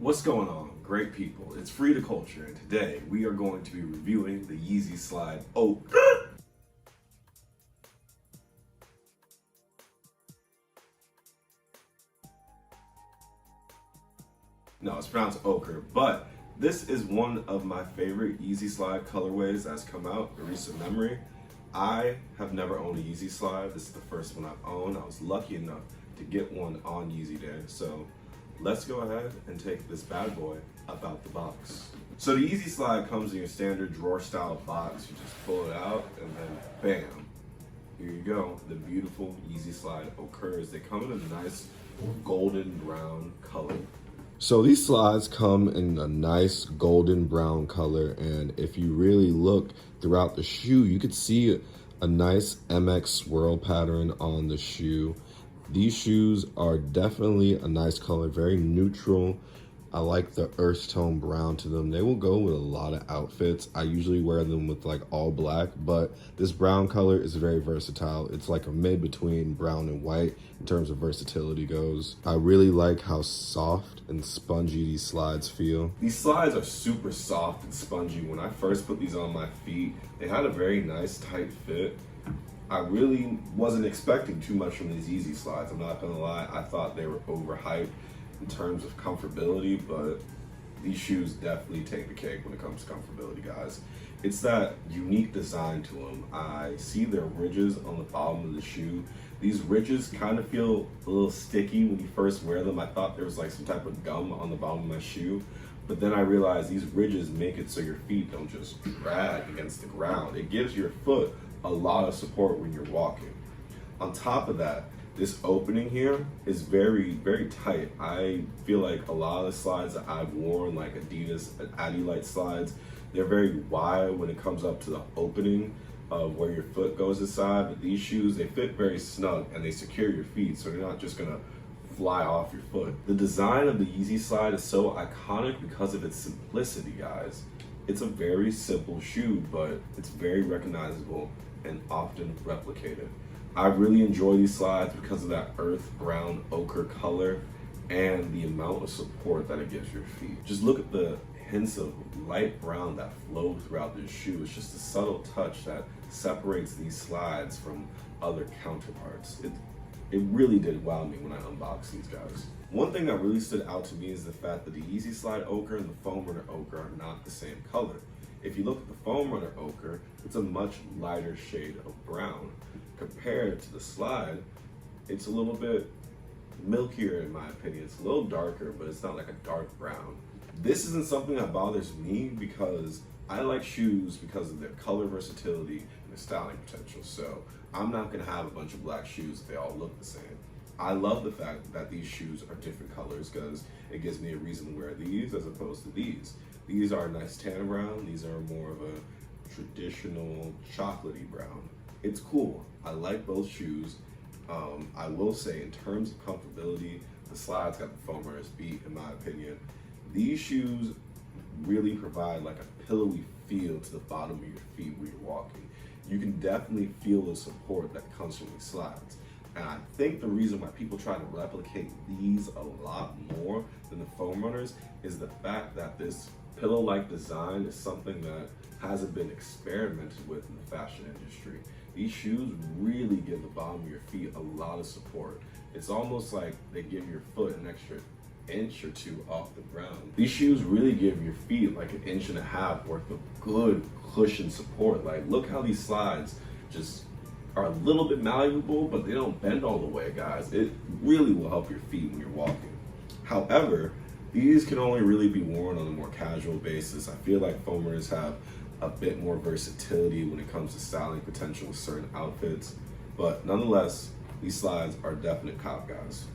What's going on, great people? It's Free to Culture, and today we are going to be reviewing the Yeezy Slide Ochre. No, it's pronounced Ochre, but this is one of my favorite Yeezy Slide colorways that's come out in recent memory. I have never owned a Yeezy Slide. This is the first one I've owned. I was lucky enough to get one on Yeezy Day, so let's go ahead and take this bad boy about the box. So the Yeezy Slide comes in your standard drawer style box. You just pull it out and then bam, here you go. The beautiful Yeezy Slide Ochres. They come in a nice golden brown color. So these slides come in a nice golden brown color, and if you really look throughout the shoe, you could see a nice MX swirl pattern on the shoe. These shoes are definitely a nice color, very neutral. I like the earth tone brown to them. They will go with a lot of outfits. I usually wear them with like all black, but this brown color is very versatile. It's like a mid between brown and white in terms of versatility goes. I really like how soft and spongy these slides feel. These slides are super soft and spongy. When I first put these on my feet, they had a very nice tight fit. I really wasn't expecting too much from these Yeezy Slides. I'm not gonna lie, I thought they were overhyped in terms of comfortability, but these shoes definitely take the cake when it comes to comfortability, guys. It's that unique design to them. I see their ridges on the bottom of the shoe. These ridges kind of feel a little sticky when you first wear them. I thought there was like some type of gum on the bottom of my shoe, but then I realized these ridges make it so your feet don't just drag against the ground. It gives your foot a lot of support when you're walking. On top of that, this opening here is very, very tight. I feel like a lot of the slides that I've worn, like Adidas YeezySlides slides, they're very wide when it comes up to the opening of where your foot goes inside, but these shoes, they fit very snug and they secure your feet, so they're not just gonna fly off your foot. The design of the Yeezy Slide is so iconic because of its simplicity, guys. It's a very simple shoe, but it's very recognizable and often replicated. I really enjoy these slides because of that earth brown ochre color and the amount of support that it gives your feet. Just look at the hints of light brown that flow throughout this shoe. It's just a subtle touch that separates these slides from other counterparts. It really did wow me when I unboxed these guys. One thing that really stood out to me is the fact that the Yeezy Slide Ochre and the Foam Runner Ochre are not the same color. If you look at the Foam Runner Ochre, it's a much lighter shade of brown. Compared to the Slide, it's a little bit milkier in my opinion. It's a little darker, but it's not like a dark brown. This isn't something that bothers me because I like shoes because of their color versatility and their styling potential. So I'm not gonna have a bunch of black shoes if they all look the same. I love the fact that these shoes are different colors because it gives me a reason to wear these as opposed to these. These are a nice tan brown. These are more of a traditional chocolatey brown. It's cool. I like both shoes. I will say in terms of comfortability, the slides got the Foam Runners beat in my opinion. These shoes really provide like a pillowy feel to the bottom of your feet when you're walking. You can definitely feel the support that comes from these slides. And I think the reason why people try to replicate these a lot more than the Foam Runners is the fact that this pillow-like design is something that hasn't been experimented with in the fashion industry. These shoes really give the bottom of your feet a lot of support. It's almost like they give your foot an extra inch or two off the ground. These shoes really give your feet like an inch and a half worth of good cushion support. Like, look how these slides just are a little bit malleable, but they don't bend all the way, guys. It really will help your feet when you're walking. However, these can only really be worn on a more casual basis. I feel like Foam Runners have a bit more versatility when it comes to styling potential with certain outfits, but nonetheless, these slides are definite cop, guys.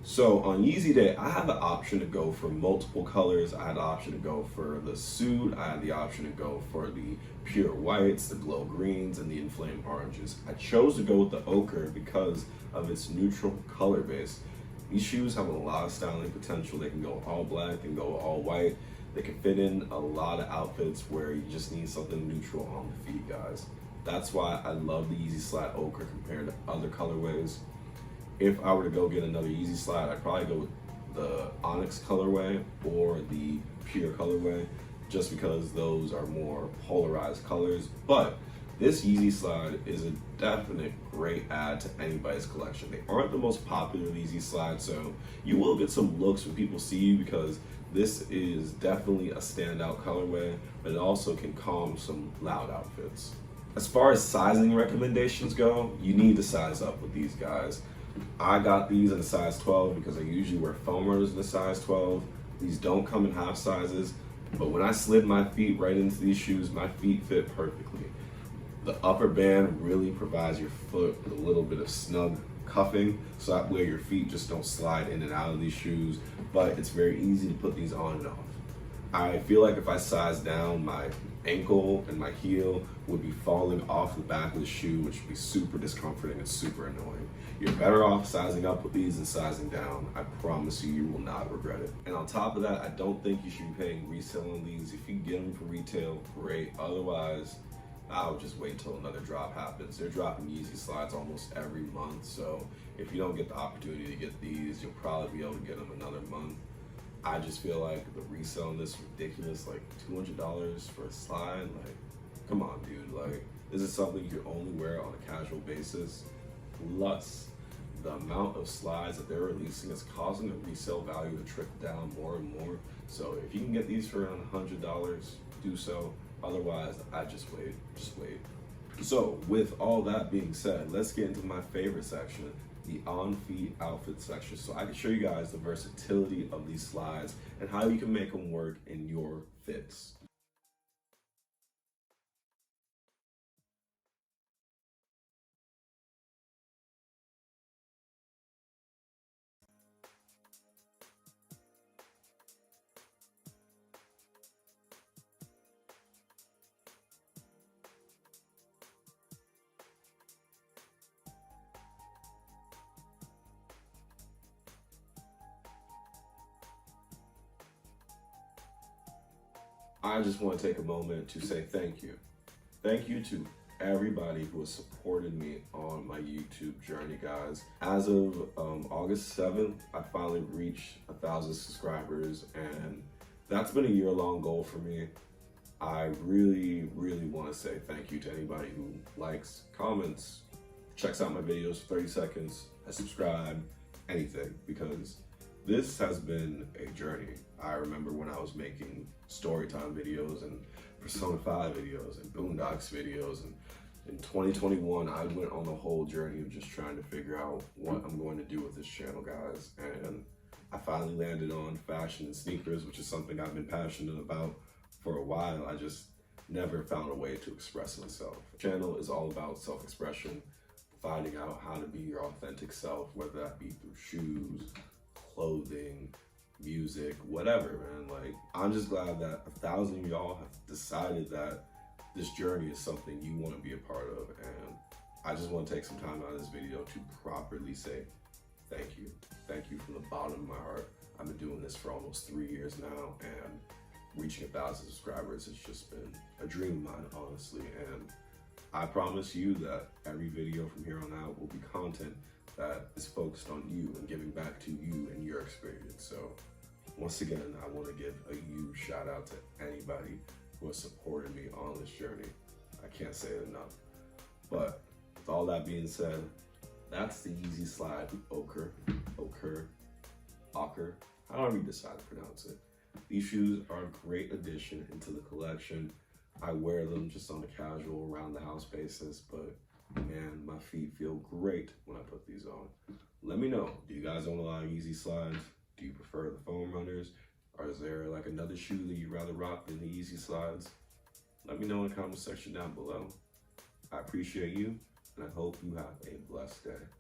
So on Yeezy Day, I had the option to go for multiple colors. I had the option to go for the suit. I had the option to go for the pure whites, the glow greens, and the inflamed oranges. I chose to go with the ochre because of its neutral color base. These shoes have a lot of styling potential. They can go all black, they can go all white. They can fit in a lot of outfits where you just need something neutral on the feet, guys. That's why I love the Yeezy Slide Ochre compared to other colorways. If I were to go get another Yeezy Slide, I'd probably go with the Onyx colorway or the pure colorway, just because those are more polarized colors. But this Yeezy Slide is a definite great add to anybody's collection. They aren't the most popular Yeezy Slides, so you will get some looks when people see you, because this is definitely a standout colorway, but it also can calm some loud outfits. As far as sizing recommendations go, you need to size up with these guys. I got these in a size 12 because I usually wear foam runners in a size 12. These don't come in half sizes, but when I slid my feet right into these shoes, my feet fit perfectly. The upper band really provides your foot with a little bit of snug cuffing, so that way your feet just don't slide in and out of these shoes, but it's very easy to put these on and off. I feel like if I size down, my ankle and my heel would be falling off the back of the shoe, which would be super discomforting and super annoying. You're better off sizing up with these than sizing down. I promise you, you will not regret it. And on top of that, I don't think you should be paying resale on these. If you get them for retail, great. Otherwise, I'll just wait until another drop happens. They're dropping Yeezy Slides almost every month, so if you don't get the opportunity to get these, you'll probably be able to get them another month. I just feel like the resale on this is ridiculous, like $200 for a slide. Like, come on, dude. Like, this is something you can only wear on a casual basis. Plus, the amount of slides that they're releasing is causing the resale value to trickle down more and more. So if you can get these for around $100, do so. Otherwise, I just wait. So with all that being said, let's get into my favorite section, the on-feet outfit section, so I can show you guys the versatility of these slides and how you can make them work in your fits. I just want to take a moment to say thank you. Thank you to everybody who has supported me on my YouTube journey, guys. As of August 7th, I finally reached 1,000 subscribers, and that's been a year-long goal for me. I really want to say thank you to anybody who likes, comments, checks out my videos for 30 seconds, has subscribed, anything, because this has been a journey. I remember when I was making storytime videos and Persona 5 videos and Boondocks videos, and in 2021 I went on the whole journey of just trying to figure out what I'm going to do with this channel, guys, and I finally landed on fashion and sneakers, which is something I've been passionate about for a while. I just never found a way to express myself. The channel is all about self-expression, finding out how to be your authentic self, whether that be through shoes, clothing, music, whatever, man. Like, I'm just glad that 1,000 of y'all have decided that this journey is something you want to be a part of, and I just want to take some time out of this video to properly say thank you. Thank you from the bottom of my heart. I've been doing this for almost 3 years now, and reaching 1,000 subscribers has just been a dream of mine, honestly, and I promise you that every video from here on out will be content that is focused on you and giving back to you and your experience. So once again, I want to give a huge shout out to anybody who has supported me on this journey. I can't say it enough. But with all that being said, that's the Yeezy Slide Ochre, however you decide to pronounce it. These shoes are a great addition into the collection. I wear them just on a casual, around the house basis, but man, my feet feel great when I put these on. Let me know, do you guys own a lot of Yeezy Slides? Do you prefer the foam runners? Or is there like another shoe that you'd rather rock than the Yeezy Slides? Let me know in the comment section down below. I appreciate you, and I hope you have a blessed day.